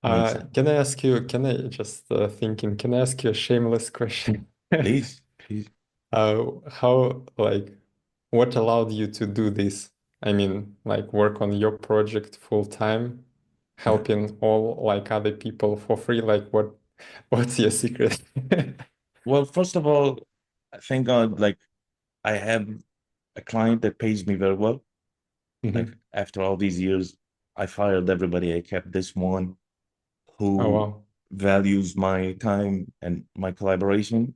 Makes sense. Can I ask you, can I just thinking, can I ask you a shameless question? Please, please. How, like, what allowed you to do this? I mean, like, work on your project full time, Yeah. helping all like other people for free. Like, what's your secret? Well, first of all, thank God, like I have a client that pays me very well. Like Hmm. after all these years, I fired everybody. I kept this one Oh, who wow. values my time and my collaboration.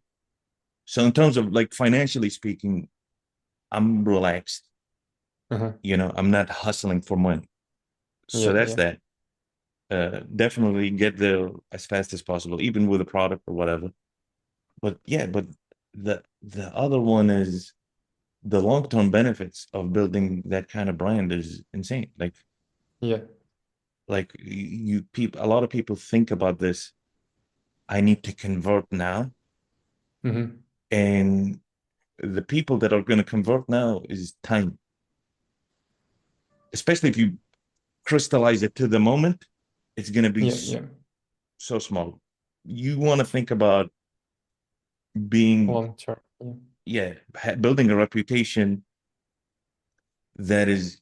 So in terms of like financially speaking, I'm relaxed. Uh-huh. I'm not hustling for money. So Yeah, that's yeah, that. Definitely get there as fast as possible, even with a product or whatever. But yeah, but the other one is the long-term benefits of building that kind of brand is insane. yeah. Like you people, a lot of people think about this. I need to convert now, Hmm. and the people that are going to convert now is time. Especially if you crystallize it to the moment, it's going to be Yeah, yeah. so small. You want to think about being, Long term. Yeah. yeah, building a reputation that is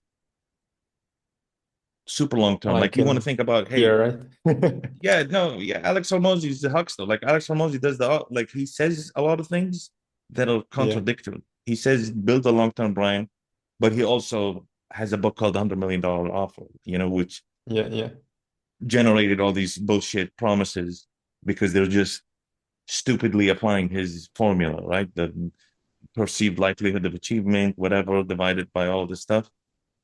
super long term. Like Like you want to in think about, hey, here, right? yeah, no, yeah, Alex Hormozy is the huckster. Like Alex Hormozy does like he says a lot of things that are Yeah, contradictory. He says build a long term brand, but he also has a book called $100 million Offer, which yeah, yeah. generated all these bullshit promises because they're just stupidly applying his formula, right? The perceived likelihood of achievement, whatever, divided by all this stuff.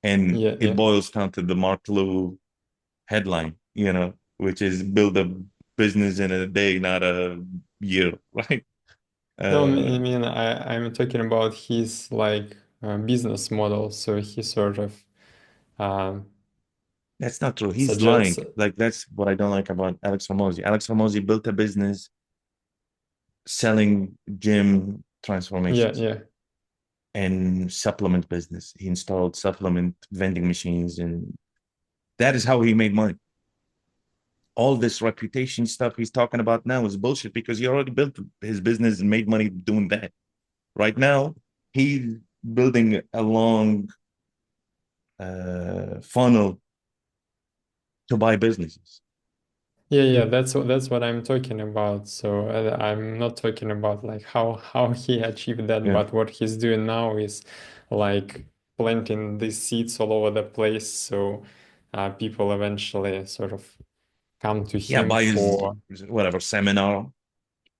And Yeah, it yeah. boils down to the Mark Lou headline, which is build a business in a day, not a year, right? No, Uh, I mean, I'm talking about his like business model. So he sort of um, that's not true. He's suggests, lying. Like that's what I don't like about Alex Hormozy. Alex Hormozy built a business selling gym yeah, transformations yeah, and supplement business. He installed supplement vending machines, and that is how he made money. All this reputation stuff he's talking about now is bullshit because he already built his business and made money doing that. Right now, he's building a long funnel to buy businesses. yeah, yeah. That's what I'm talking about. So I'm not talking about like how he achieved that, Yeah. but what he's doing now is like planting these seeds all over the place. So people eventually sort of come to Yeah, him buy his for whatever seminar,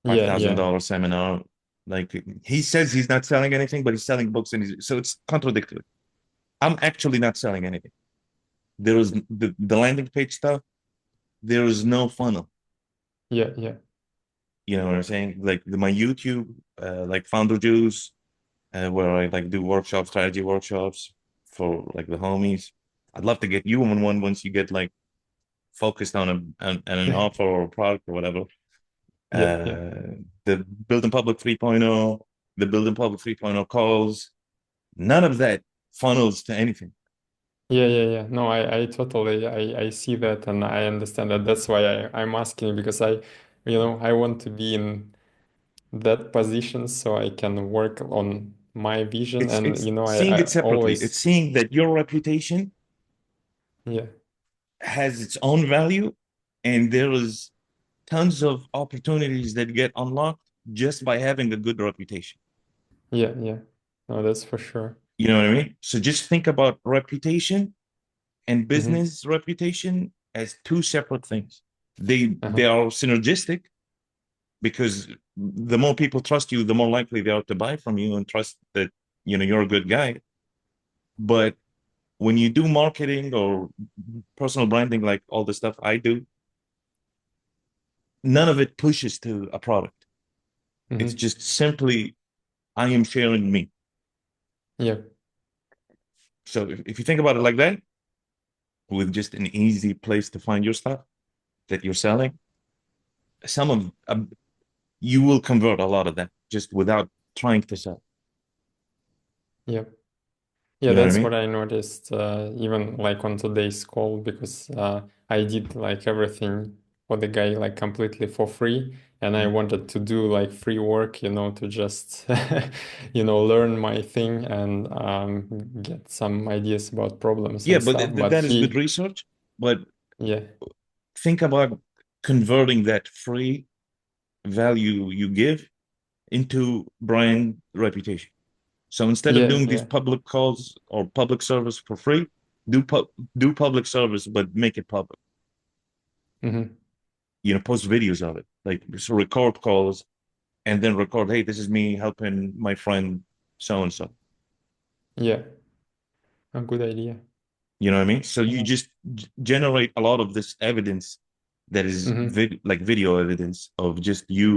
five yeah, thousand yeah, dollar seminar. Like he says he's not selling anything, but he's selling books, and so it's contradictory. I'm actually not selling anything. There is the landing page stuff. There is no funnel. yeah, yeah, You know what I'm saying? Like my YouTube, like Founder Juice, where I like do workshops, strategy workshops for like the homies. I'd love to get you on one once you get like focused on an offer or a product or whatever. yeah, yeah. The Building Public 3.0, the Building Public 3.0 calls, none of that funnels to anything. Yeah, yeah, yeah. No, I totally I see that and I understand that. That's why I'm asking you because I want to be in that position so I can work on my vision and It's seeing I it separately. It's always seeing that your reputation yeah. has its own value, and there is tons of opportunities that get unlocked just by having a good reputation. Yeah, yeah. No, that's for sure. You know what I mean? So just think about reputation and Hmm. business reputation as two separate things. They Uh-huh. are synergistic because the more people trust you, the more likely they are to buy from you and trust that you're a good guy. But when you do marketing or personal branding, like all the stuff I do, none of it pushes to a product. It's Hmm. just simply I am sharing me. Yeah. So if you think about it like that, with just an easy place to find your stuff that you're selling, some of you will convert a lot of that just without trying to sell. Yeah. Yeah, You know what I that's mean? what I noticed, even like on today's call, because I did like everything for the guy like completely for free, and I Mm. wanted to do like free work, to just learn my thing and get some ideas about problems Yeah, and but stuff. But that is good he, research. But yeah, think about converting that free value you give into brand reputation. So instead of yeah, doing these yeah, public calls or public service for free, do do public service, but make it public. hmm, Post videos of it, like so record calls and then record, hey, this is me helping my friend so and so. yeah, a good idea. You know what I mean? So you Yeah. just generate a lot of this evidence that is Hmm. like video evidence of just you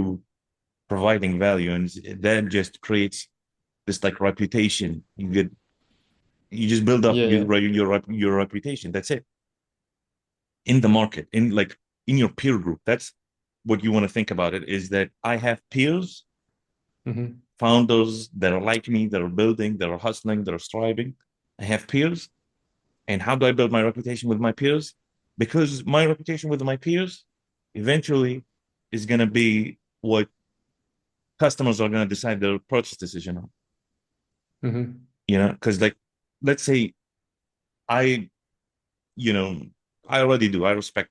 providing value, and that just creates this like reputation. You just build up Yeah, yeah. your reputation. That's it in the market, in your peer group. That's what you want to think about it, is that I have peers, Hmm. founders that are like me, that are building, that are hustling, that are striving. I have peers. And how do I build my reputation with my peers? Because my reputation with my peers eventually is going to be what customers are going to decide their purchase decision on. Hmm. Because like, let's say I, you know, I already do. I respect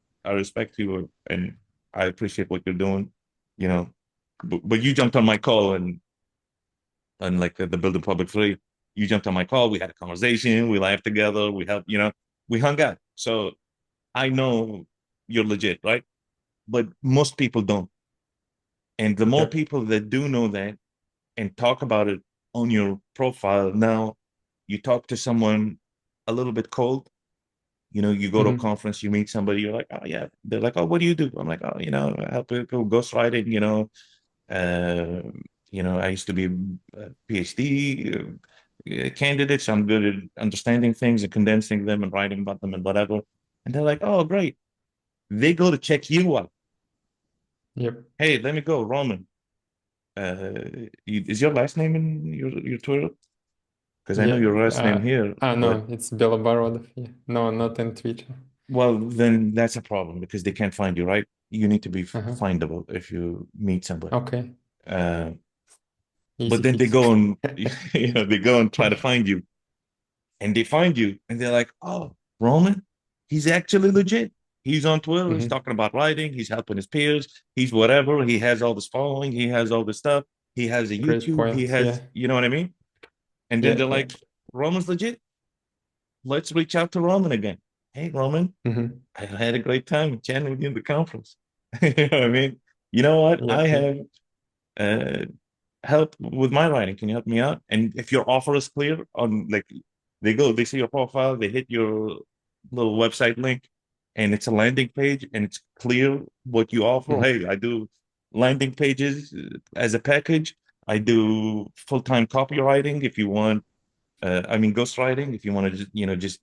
you, and I appreciate what you're doing. You know, but you jumped on my call, and like the Building Public 3, you jumped on my call. We had a conversation. We laughed together. We helped. We hung out. So I know you're legit, right? But most people don't. And the more Yep. people that do know that and talk about it on your profile, now you talk to someone a little bit cold. You go to a Hmm. conference, you meet somebody, you're like, oh yeah. They're like, oh, what do you do? I'm like, oh, I help people ghostwriting. Uh, I used to be a PhD candidate, so I'm good at understanding things and condensing them and writing about them and whatever. And they're like, oh, great. They go to check you out. Yep. Hey, let me go, Roman. Is your last name in your Twitter? Because I know Yeah. your last name here, but No, it's Beloborodov. Yeah. No, not in Twitter. well, then that's a problem because they can't find you, right? You need to be Uh-huh. findable if you meet somebody. Okay. Uh, but Easy then they fix. go and they go and try to find you, and they find you, and they're like, "Oh, Roman, he's actually legit. He's on Twitter. He's Hmm. talking about writing. He's helping his peers. He's whatever. He has all this following. He has all this stuff. He has a Great YouTube. He point. Yeah. has, you know what I mean?" And then Yeah. they're Yeah. like, "Roman's legit. Let's reach out to Roman again. Hey, Roman, Hmm. I had a great time chatting with you in the conference. You know what I mean? You know what? Yeah. I Yeah. have uh, help with my writing. Can you help me out? And if your offer is clear on like they see your profile, they hit your little website link, and it's a landing page, and it's clear what you offer. Hmm. Hey, I do landing pages as a package. I do full-time copywriting if you want. I mean, ghostwriting if you want to just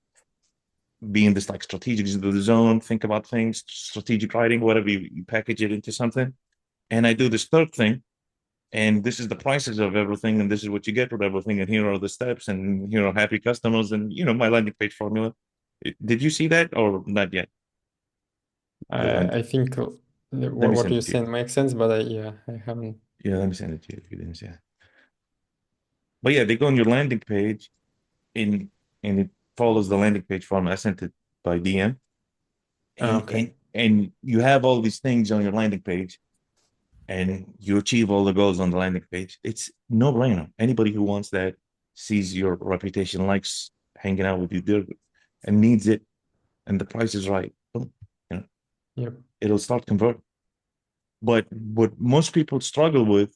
be in this like strategic zone, think about things, strategic writing, whatever you package it into something. And I do this third thing, and this is the prices of everything, and this is what you get with everything, and here are the steps, and here are happy customers, and my landing page formula. Did you see that or not yet? The land. I think Let me what send you're it to you. saying makes sense, but yeah, I haven't. Yeah, let me send it to you if you didn't see it. But yeah, they go on your landing page in and it follows the landing page format. I sent it by DM, and Okay. and you have all these things on your landing page, and you achieve all the goals on the landing page. It's no brainer. Anybody who wants that, sees your reputation, likes hanging out with you there, and needs it, and the price is right, boom, you know, Yep. it'll start converting. But what most people struggle with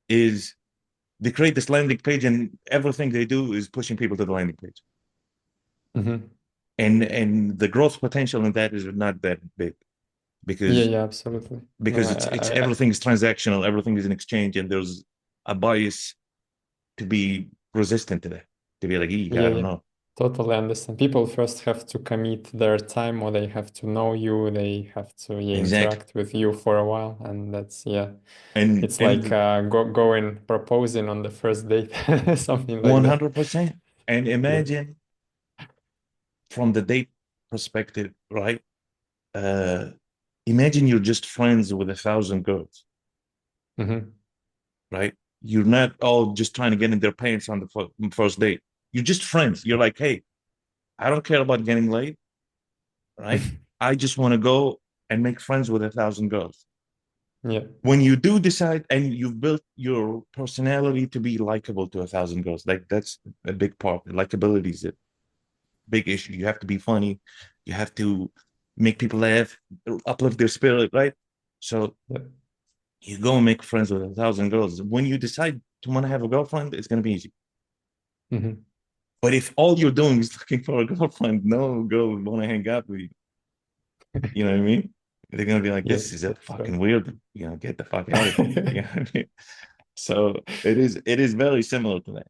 is they create this landing page, and everything they do is pushing people to the landing page. Hmm. And the growth potential in that is not that big Yeah. because Yeah. Absolutely. No, because it's everything is transactional, everything is an exchange, and there's a bias to be resistant to that, to be like, yeah. I don't Yeah. know. Totally understand. People first have to commit their time, or they have to know you. They have to, yeah, Exactly. interact with you for a while, and that's, yeah. And It's like and going proposing on the first date, something like that. 100%. And Yeah. imagine from the date perspective, right? Uh, imagine you're just friends with 1,000 girls, Hmm. right? You're not all just trying to get in their pants on the first date. You're just friends. You're like, hey, I don't care about getting laid, right? I just want to go and make friends with 1,000 girls. Yeah. When you do decide and you've built your personality to be likable to 1,000 girls, like that's a big part. Likability is a big issue. You have to be funny. You have to make people laugh, uplift their spirit, right? So Yeah. you go and make friends with 1,000 girls. When you decide to want to have a girlfriend, it's going to be easy. Hmm. But if all you're doing is looking for a girlfriend, no girl will want to hang out with you. You know what I mean? They're going to be like, this Yes, is a that's fucking right. weird, get the fuck out of here. You know what I mean? So it is very similar to that.